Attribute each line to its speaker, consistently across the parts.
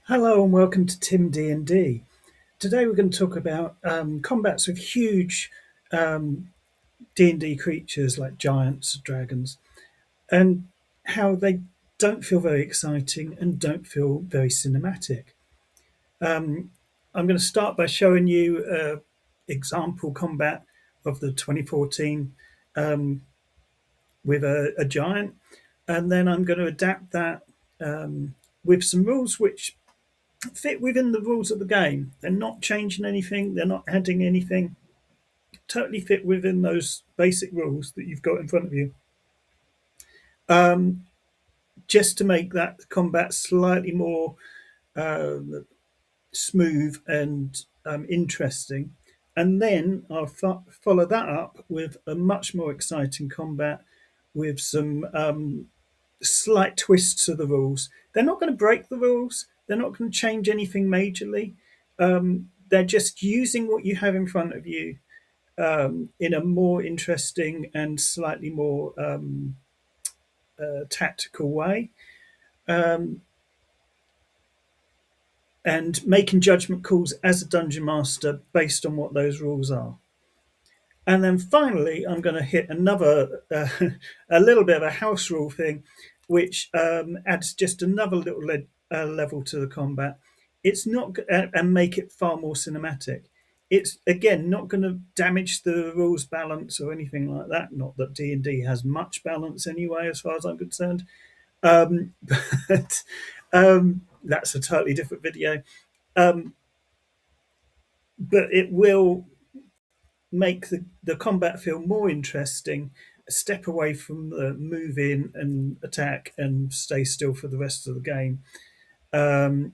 Speaker 1: Hello and welcome to TIM-DND. Today we're going to talk about combats with huge D&D creatures like giants, dragons, and how they don't feel very exciting and don't feel very cinematic. I'm going to start by showing you an example combat of the 2014 with a giant, and then I'm going to adapt that with some rules which fit within the rules of the game. They're not changing anything, they're not adding anything. Totally fit within those basic rules that you've got in front of you. Just to make that combat slightly more smooth and interesting. And then I'll follow that up with a much more exciting combat with some slight twists to the rules. They're not going to break the rules. They're not going to change anything majorly. They're just using what you have in front of you in a more interesting and slightly more tactical way, and making judgment calls as a dungeon master based on what those rules are. And then finally, I'm going to hit another, a little bit of a house rule thing, which adds just another little level to the combat. It's not, and make it far more cinematic. It's again not going to damage the rules balance or anything like that. Not that D&D has much balance anyway, as far as I'm concerned. Um, but that's a totally different video. Um, but it will make the combat feel more interesting, step away from the move in and attack and stay still for the rest of the game, um,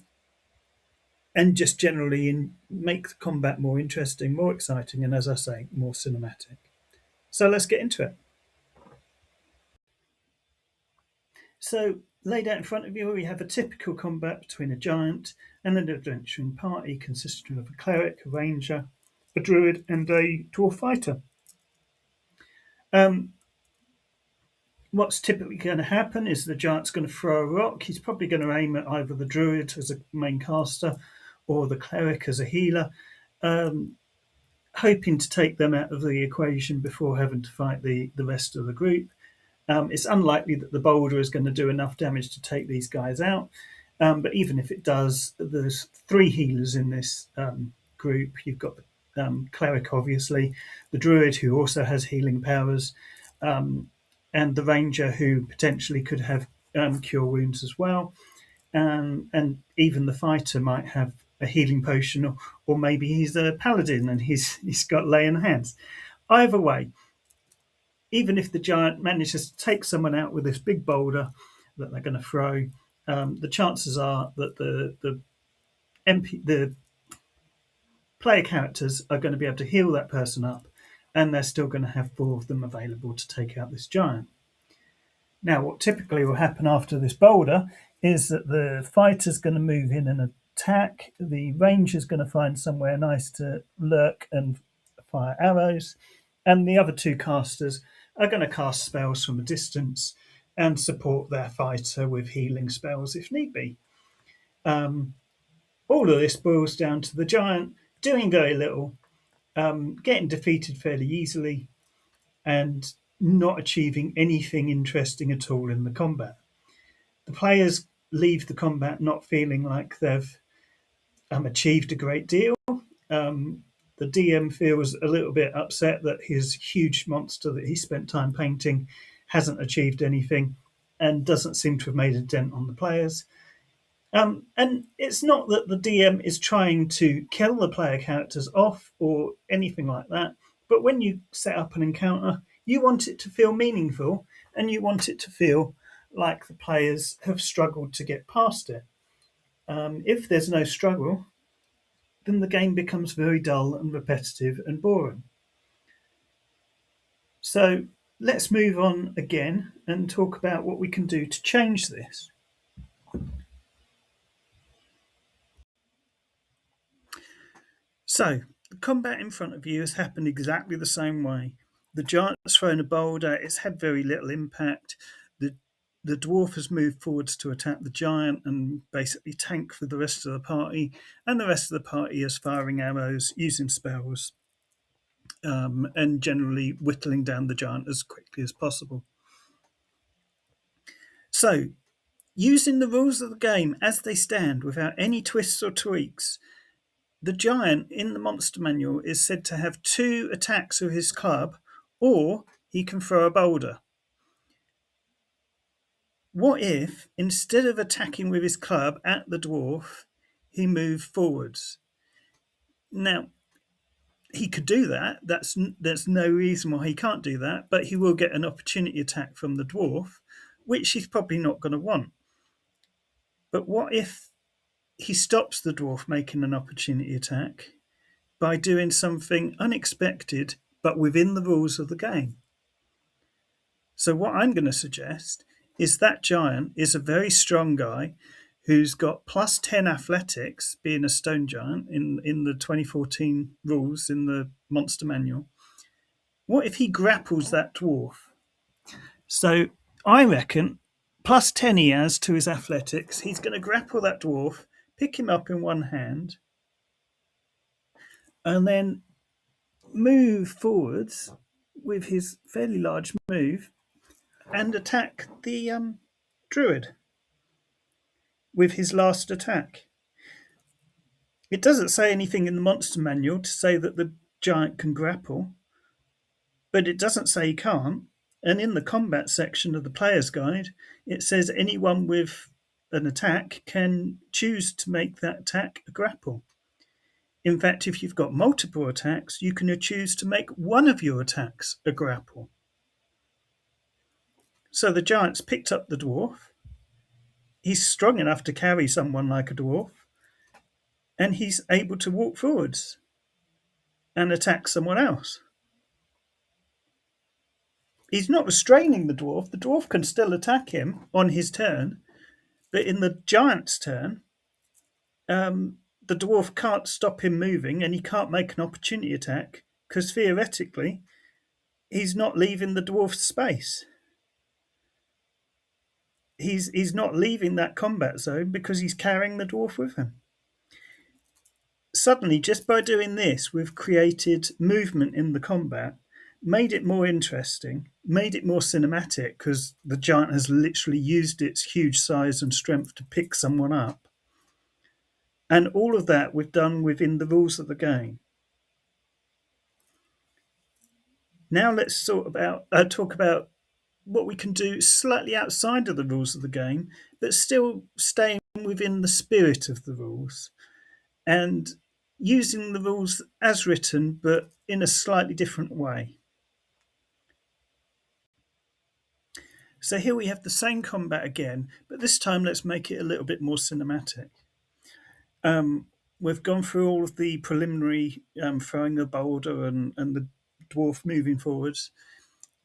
Speaker 1: and just generally make the combat more interesting, more exciting, and as I say, more cinematic. So let's get into it. So, laid out in front of you, we have a typical combat between a giant and an adventuring party consisting of a cleric, a ranger, a druid, and a dwarf fighter. Um, What's typically going to happen is the giant's going to throw a rock. He's probably going to aim at either the druid as a main caster or the cleric as a healer, hoping to take them out of the equation before having to fight the rest of the group. It's unlikely that the boulder is going to do enough damage to take these guys out, but even if it does, there's three healers in this group. You've got the cleric, obviously, the druid, who also has healing powers, and the ranger, who potentially could have cure wounds as well, and even the fighter might have a healing potion, or maybe he's a paladin and he's got lay in hands. Either way, even if the giant manages to take someone out with this big boulder that they're going to throw, the chances are that the player characters are going to be able to heal that person up, and they're still going to have four of them available to take out this giant. Now, what typically will happen after this boulder is that the fighter's going to move in and attack. The ranger's going to find somewhere nice to lurk and fire arrows, and the other two casters are going to cast spells from a distance and support their fighter with healing spells if need be. All of this boils down to the giant doing very little, getting defeated fairly easily, and not achieving anything interesting at all in the combat. The players leave the combat not feeling like they've achieved a great deal. The DM feels a little bit upset that his huge monster that he spent time painting hasn't achieved anything and doesn't seem to have made a dent on the players. And it's not that the DM is trying to kill the player characters off or anything like that, but when you set up an encounter, you want it to feel meaningful and you want it to feel like the players have struggled to get past it. If there's no struggle, then the game becomes very dull and repetitive and boring. So let's move on again and talk about what we can do to change this. So the combat in front of you has happened exactly the same way. The giant's thrown a boulder, it's had very little impact. The the dwarf has moved forwards to attack the giant and basically tank for the rest of the party, and the rest of the party is firing arrows, using spells, and generally whittling down the giant as quickly as possible. So, using the rules of the game as they stand without any twists or tweaks, the giant in the monster manual is said to have 2 attacks with his club, or he can throw a boulder. What if, instead of attacking with his club at the dwarf, he moved forwards? Now, he could do that. There's no reason why he can't do that, but he will get an opportunity attack from the dwarf, which he's probably not going to want. But what if he stops the dwarf making an opportunity attack by doing something unexpected but within the rules of the game? So what I'm going to suggest is that giant is a very strong guy who's got plus 10 athletics, being a stone giant in the 2014 rules in the monster manual. What if he grapples that dwarf? So I reckon plus 10 he has to his athletics. He's going to grapple that dwarf, pick him up in one hand, and then move forwards with his fairly large move and attack the druid with his last attack. It doesn't say anything in the monster manual to say that the giant can grapple, but it doesn't say he can't. And in the combat section of the player's guide, it says anyone with an attack can choose to make that attack a grapple. In fact, if you've got multiple attacks, you can choose to make one of your attacks a grapple. So the giant's picked up the dwarf. He's strong enough to carry someone like a dwarf, and he's able to walk forwards and attack someone else. He's not restraining the dwarf. The dwarf can still attack him on his turn, but in the giant's turn, the dwarf can't stop him moving, and he can't make an opportunity attack because theoretically he's not leaving the dwarf's space. He's not leaving that combat zone because he's carrying the dwarf with him. Suddenly, just by doing this, we've created movement in the combat, made it more interesting, made it more cinematic because the giant has literally used its huge size and strength to pick someone up. And all of that we've done within the rules of the game. Now let's talk about what we can do slightly outside of the rules of the game, but still staying within the spirit of the rules and using the rules as written, but in a slightly different way. So here we have the same combat again, but this time let's make it a little bit more cinematic. We've gone through all of the preliminary throwing a boulder and the dwarf moving forwards.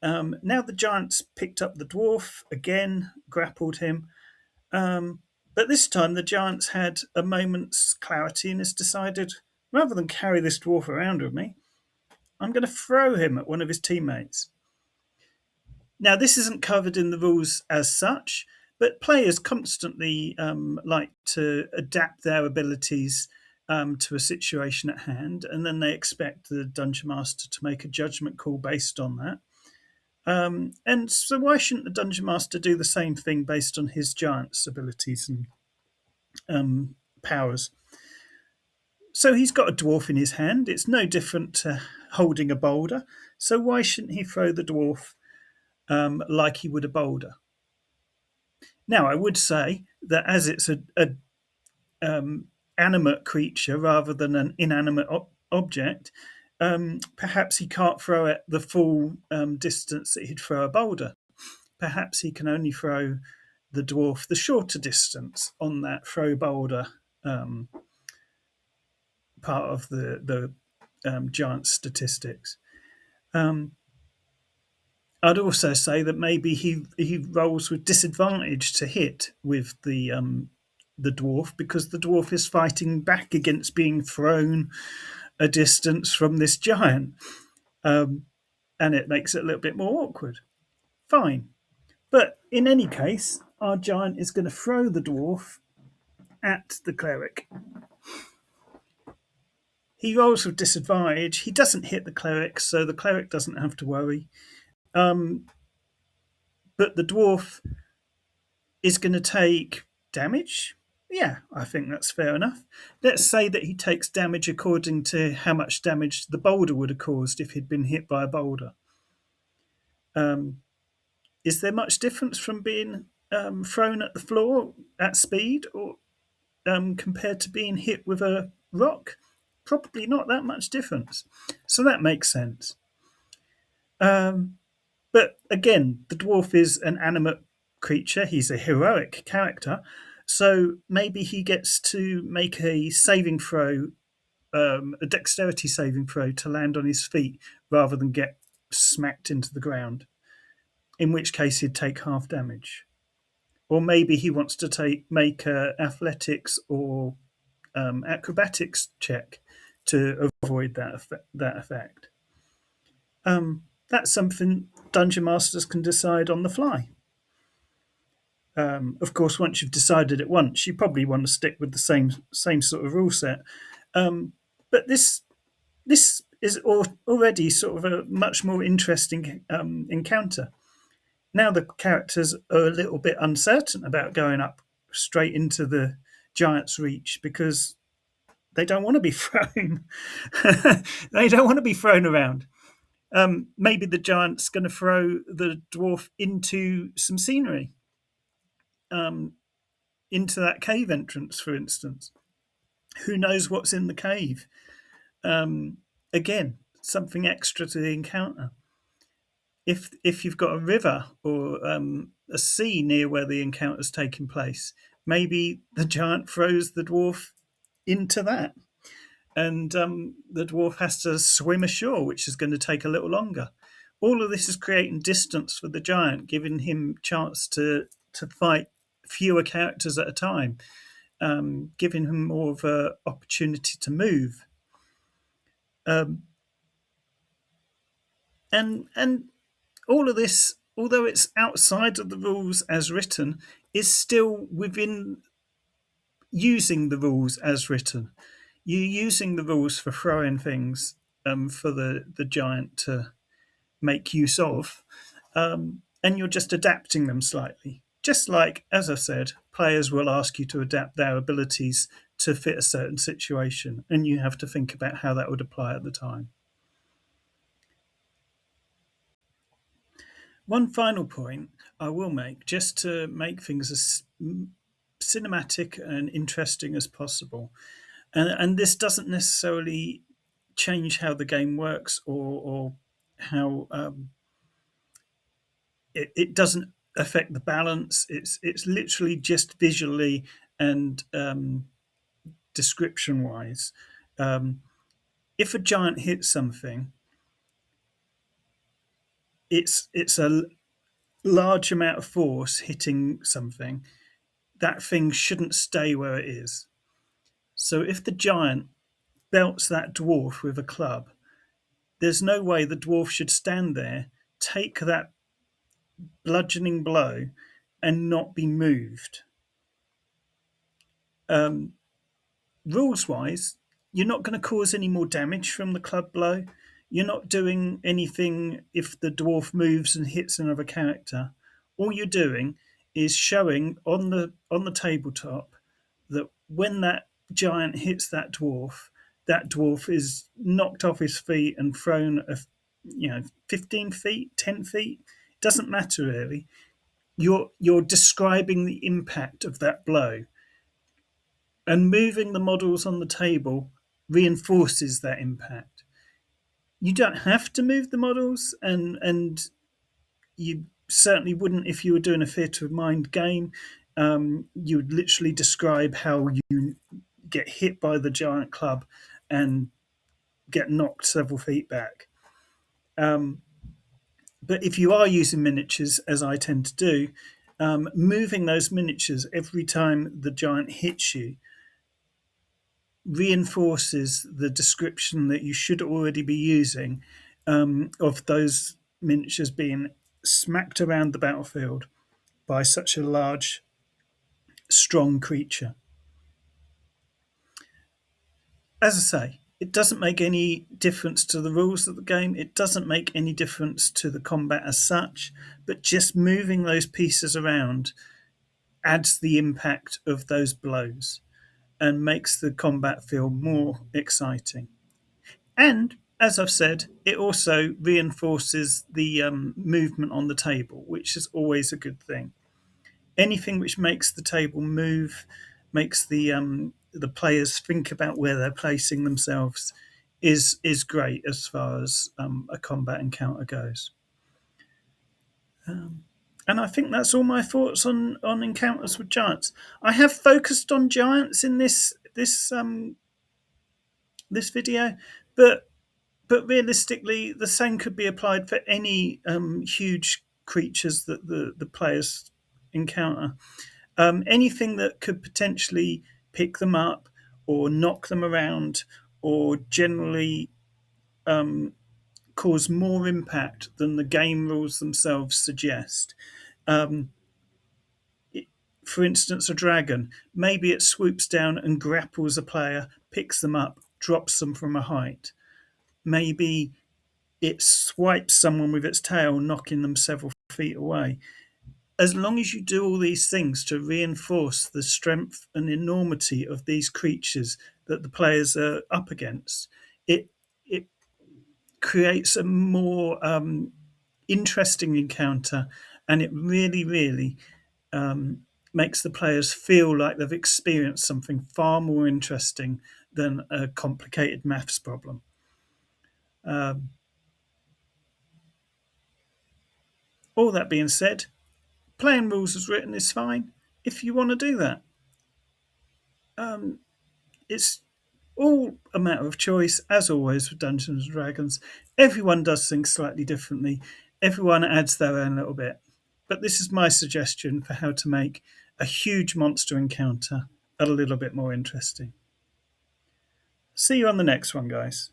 Speaker 1: Now the giant's picked up the dwarf again, grappled him, but this time the giant's had a moment's clarity and has decided, rather than carry this dwarf around with me, I'm going to throw him at one of his teammates. Now, this isn't covered in the rules as such, but players constantly like to adapt their abilities to a situation at hand, and then they expect the dungeon master to make a judgment call based on that. And so why shouldn't the dungeon master do the same thing based on his giant's abilities and powers? So he's got a dwarf in his hand. It's no different to holding a boulder. So why shouldn't he throw the dwarf like he would a boulder? Now, I would say that as it's a animate creature rather than an inanimate object, perhaps he can't throw it the full distance that he'd throw a boulder. Perhaps he can only throw the dwarf the shorter distance on that throw boulder part of the giant statistics. I'd also say that maybe he rolls with disadvantage to hit with the dwarf because the dwarf is fighting back against being thrown a distance from this giant, and it makes it a little bit more awkward. Fine. But in any case, our giant is going to throw the dwarf at the cleric. He rolls with disadvantage. He doesn't hit the cleric, so the cleric doesn't have to worry. Um, but the dwarf is going to take damage. Yeah, I think that's fair enough. Let's say that he takes damage according to how much damage the boulder would have caused if he'd been hit by a boulder. Is there much difference from being thrown at the floor at speed or compared to being hit with a rock? Probably not that much difference. So that makes sense. But again, the dwarf is an animate creature. He's a heroic character. So maybe he gets to make a saving throw, a dexterity saving throw to land on his feet rather than get smacked into the ground, in which case he'd take half damage. Or maybe he wants to make a athletics or acrobatics check to avoid that effect. That's something dungeon masters can decide on the fly. Of course, once you've decided it once, you probably want to stick with the same sort of rule set. But this is already sort of a much more interesting encounter. Now the characters are a little bit uncertain about going up straight into the giant's reach because they don't want to be thrown. They don't want to be thrown around. Maybe the giant's going to throw the dwarf into some scenery, into that cave entrance, for instance. Who knows what's in the cave? Again, something extra to the encounter. If you've got a river or a sea near where the encounter's taking place, maybe the giant throws the dwarf into that, and the dwarf has to swim ashore, which is going to take a little longer. All of this is creating distance for the giant, giving him chance to fight fewer characters at a time, giving him more of an opportunity to move. And all of this, although it's outside of the rules as written, is still within using the rules as written. You're using the rules for throwing things for the giant to make use of, and you're just adapting them slightly. Just like, as I said, players will ask you to adapt their abilities to fit a certain situation, and you have to think about how that would apply at the time. One final point I will make, just to make things as cinematic and interesting as possible, and this doesn't necessarily change how the game works or how it doesn't affect the balance. It's literally just visually and description wise. If a giant hits something, it's a large amount of force hitting something. That thing shouldn't stay where it is. So if the giant belts that dwarf with a club, there's no way the dwarf should stand there, take that bludgeoning blow, and not be moved. Rules wise, you're not going to cause any more damage from the club blow. You're not doing anything if the dwarf moves and hits another character. All you're doing is showing on the tabletop that when that giant hits that dwarf is knocked off his feet and thrown 15 feet, 10 feet. It doesn't matter really. You're describing the impact of that blow, and moving the models on the table reinforces that impact. You don't have to move the models, and you certainly wouldn't if you were doing a theatre of mind game. You would literally describe how you get hit by the giant club and get knocked several feet back. But if you are using miniatures, as I tend to do, moving those miniatures every time the giant hits you reinforces the description that you should already be using of those miniatures being smacked around the battlefield by such a large, strong creature. As I say, it doesn't make any difference to the rules of the game. It doesn't make any difference to the combat as such, but just moving those pieces around adds the impact of those blows and makes the combat feel more exciting. And as I've said, it also reinforces the movement on the table, which is always a good thing. Anything which makes the table move, makes the players think about where they're placing themselves, is great as far as a combat encounter goes. And I think that's all my thoughts on encounters with giants. I have focused on giants in this video, but realistically, the same could be applied for any huge creatures that the players encounter. Anything that could potentially pick them up or knock them around or generally cause more impact than the game rules themselves suggest. Um, for instance, a dragon, maybe it swoops down and grapples a player, picks them up, drops them from a height. Maybe it swipes someone with its tail, knocking them several feet away. As long as you do all these things to reinforce the strength and enormity of these creatures that the players are up against, it creates a more interesting encounter, and it really makes the players feel like they've experienced something far more interesting than a complicated maths problem. All that being said, playing rules as written is fine if you want to do that. It's all a matter of choice, as always with Dungeons and Dragons. Everyone does things slightly differently. Everyone adds their own little bit. But this is my suggestion for how to make a huge monster encounter a little bit more interesting. See you on the next one, guys.